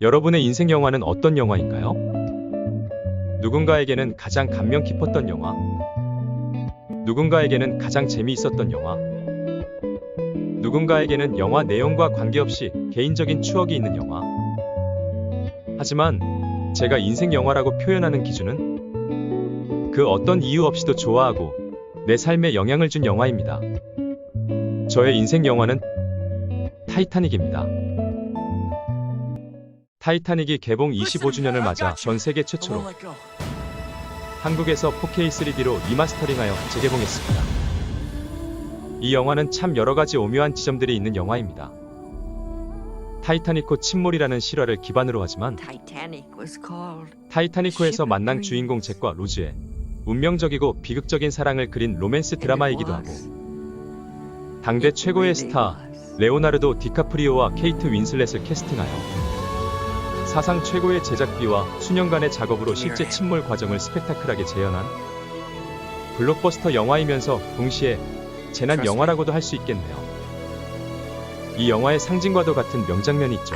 여러분의 인생 영화는 어떤 영화인가요? 누군가에게는 가장 감명 깊었던 영화, 누군가에게는 가장 재미있었던 영화, 누군가에게는 영화 내용과 관계없이 개인적인 추억이 있는 영화. 하지만 제가 인생 영화라고 표현하는 기준은 그 어떤 이유 없이도 좋아하고 내 삶에 영향을 준 영화입니다. 저의 인생 영화는 타이타닉입니다. 타이타닉이 개봉 25주년을 맞아 전 세계 최초로 한국에서 4K 3D로 리마스터링하여 재개봉했습니다. 이 영화는 참 여러가지 오묘한 지점들이 있는 영화입니다. 타이타닉호 침몰이라는 실화를 기반으로 하지만 타이타닉호에서 만난 주인공 잭과 로즈의 운명적이고 비극적인 사랑을 그린 로맨스 드라마이기도 하고 당대 최고의 스타 레오나르도 디카프리오와 케이트 윈슬렛을 캐스팅하여 사상 최고의 제작비와 수년간의 작업으로 실제 침몰 과정을 스펙타클하게 재현한 블록버스터 영화이면서 동시에 재난 영화라고도 할 수 있겠네요. 이 영화의 상징과도 같은 명장면이 있죠.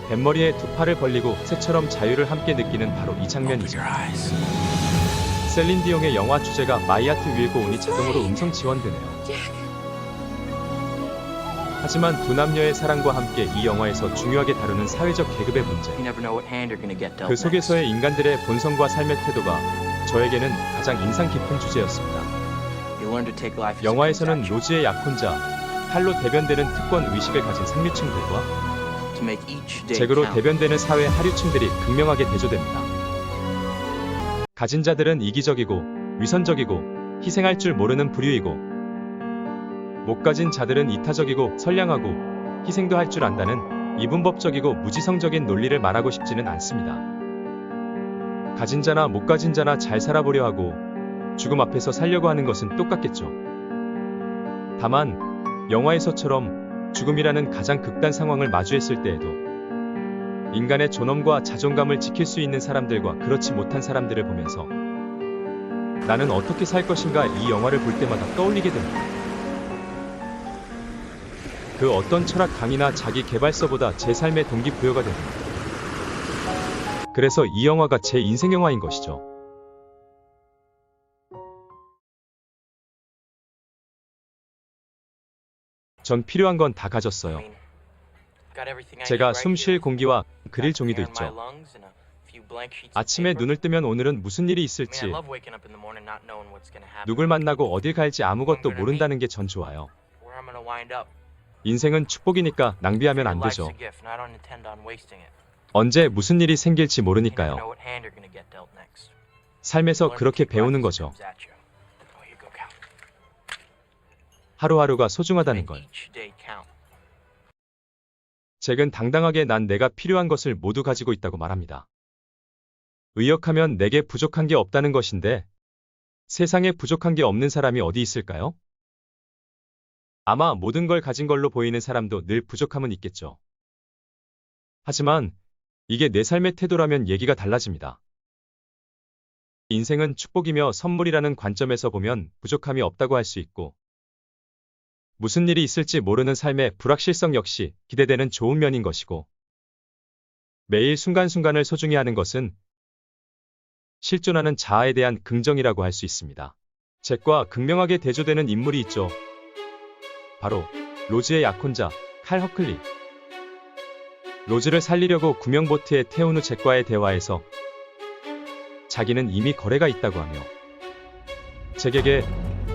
뱃머리에 두 팔을 벌리고 새처럼 자유를 함께 느끼는 바로 이 장면이죠. 셀린 디옹의 영화 주제가 마이 하트 윌 고 온이 자동으로 음성 지원되네요. 하지만 두 남녀의 사랑과 함께 이 영화에서 중요하게 다루는 사회적 계급의 문제, 그 속에서의 인간들의 본성과 삶의 태도가 저에게는 가장 인상 깊은 주제였습니다. 영화에서는 로즈의 약혼자, 칼로 대변되는 특권 의식을 가진 상류층들과 잭으로 대변되는 사회 하류층들이 극명하게 대조됩니다. 가진 자들은 이기적이고 위선적이고 희생할 줄 모르는 부류이고 못 가진 자들은 이타적이고 선량하고 희생도 할 줄 안다는 이분법적이고 무지성적인 논리를 말하고 싶지는 않습니다. 가진 자나 못 가진 자나 잘 살아보려 하고 죽음 앞에서 살려고 하는 것은 똑같겠죠. 다만 영화에서처럼 죽음이라는 가장 극단 상황을 마주했을 때에도 인간의 존엄과 자존감을 지킬 수 있는 사람들과 그렇지 못한 사람들을 보면서 나는 어떻게 살 것인가 이 영화를 볼 때마다 떠올리게 됩니다. 그 어떤 철학 강의나 자기 개발서보다 제 삶의 동기부여가 됩니다. 그래서 이 영화가 제 인생 영화인 것이죠. 전 필요한 건 다 가졌어요. 제가 숨 쉴 공기와 그릴 종이도 있죠. 아침에 눈을 뜨면 오늘은 무슨 일이 있을지, 누굴 만나고 어딜 갈지 아무것도 모른다는 게 전 좋아요. 인생은 축복이니까 낭비하면 안 되죠. 언제 무슨 일이 생길지 모르니까요. 삶에서 그렇게 배우는 거죠. 하루하루가 소중하다는 걸. 잭은 당당하게 난 내가 필요한 것을 모두 가지고 있다고 말합니다. 의역하면 내게 부족한 게 없다는 것인데 세상에 부족한 게 없는 사람이 어디 있을까요? 아마 모든 걸 가진 걸로 보이는 사람도 늘 부족함은 있겠죠. 하지만 이게 내 삶의 태도라면 얘기가 달라집니다. 인생은 축복이며 선물이라는 관점에서 보면 부족함이 없다고 할 수 있고 무슨 일이 있을지 모르는 삶의 불확실성 역시 기대되는 좋은 면인 것이고 매일 순간순간을 소중히 하는 것은 실존하는 자아에 대한 긍정이라고 할 수 있습니다. 잭과 극명하게 대조되는 인물이 있죠. 바로 로즈의 약혼자 칼 허클리. 로즈를 살리려고 구명보트에 태운 후 잭과의 대화에서 자기는 이미 거래가 있다고 하며 잭에게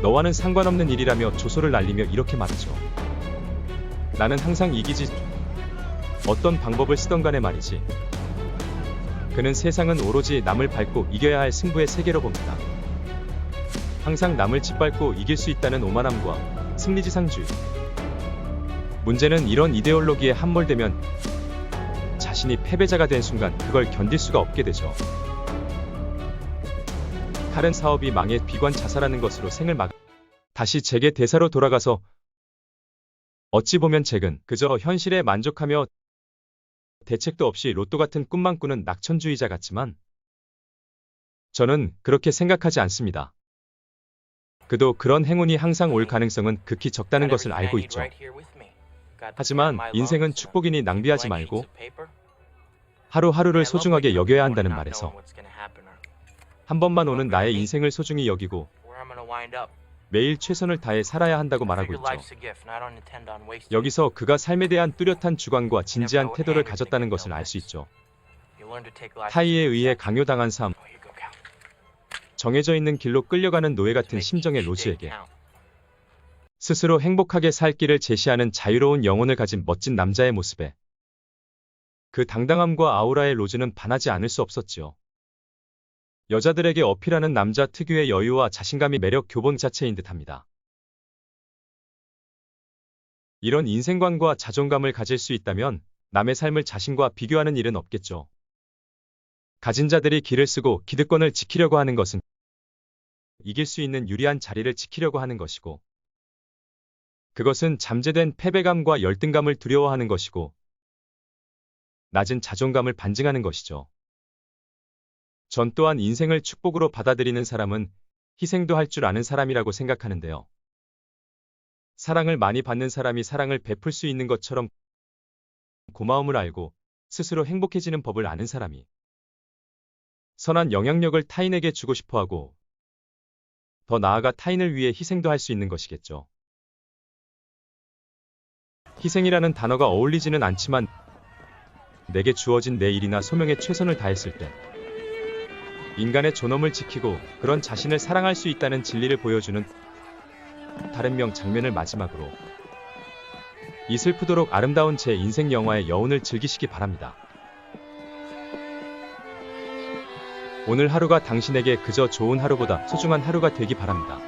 너와는 상관없는 일이라며 조소를 날리며 이렇게 말하죠. 나는 항상 이기지 어떤 방법을 쓰던 간에 말이지. 그는 세상은 오로지 남을 밟고 이겨야 할 승부의 세계로 봅니다. 항상 남을 짓밟고 이길 수 있다는 오만함과 승리지상주의. 문제는 이런 이데올로기에 함몰되면 자신이 패배자가 된 순간 그걸 견딜 수가 없게 되죠. 칼은 사업이 망해 비관 자살하는 것으로 생을 막. 다시 잭의 대사로 돌아가서 어찌 보면 잭은 그저 현실에 만족하며 대책도 없이 로또 같은 꿈만 꾸는 낙천주의자 같지만 저는 그렇게 생각하지 않습니다. 그도 그런 행운이 항상 올 가능성은 극히 적다는 것을 알고 있죠. 하지만 인생은 축복이니 낭비하지 말고 하루하루를 소중하게 여겨야 한다는 말에서 한 번만 오는 나의 인생을 소중히 여기고 매일 최선을 다해 살아야 한다고 말하고 있죠. 여기서 그가 삶에 대한 뚜렷한 주관과 진지한 태도를 가졌다는 것을 알 수 있죠. 타의에 의해 강요당한 삶, 정해져 있는 길로 끌려가는 노예 같은 심정의 로즈에게 스스로 행복하게 살 길을 제시하는 자유로운 영혼을 가진 멋진 남자의 모습에 그 당당함과 아우라의 로즈는 반하지 않을 수 없었지요. 여자들에게 어필하는 남자 특유의 여유와 자신감이 매력 교본 자체인 듯합니다. 이런 인생관과 자존감을 가질 수 있다면 남의 삶을 자신과 비교하는 일은 없겠죠. 가진 자들이 기를 쓰고 기득권을 지키려고 하는 것은 이길 수 있는 유리한 자리를 지키려고 하는 것이고, 그것은 잠재된 패배감과 열등감을 두려워하는 것이고, 낮은 자존감을 반증하는 것이죠. 전 또한 인생을 축복으로 받아들이는 사람은 희생도 할 줄 아는 사람이라고 생각하는데요. 사랑을 많이 받는 사람이 사랑을 베풀 수 있는 것처럼 고마움을 알고 스스로 행복해지는 법을 아는 사람이 선한 영향력을 타인에게 주고 싶어하고 더 나아가 타인을 위해 희생도 할 수 있는 것이겠죠. 희생이라는 단어가 어울리지는 않지만 내게 주어진 내 일이나 소명에 최선을 다했을 때 인간의 존엄을 지키고 그런 자신을 사랑할 수 있다는 진리를 보여주는 다른 명 장면을 마지막으로 이 슬프도록 아름다운 제 인생 영화의 여운을 즐기시기 바랍니다. 오늘 하루가 당신에게 그저 좋은 하루보다 소중한 하루가 되기 바랍니다.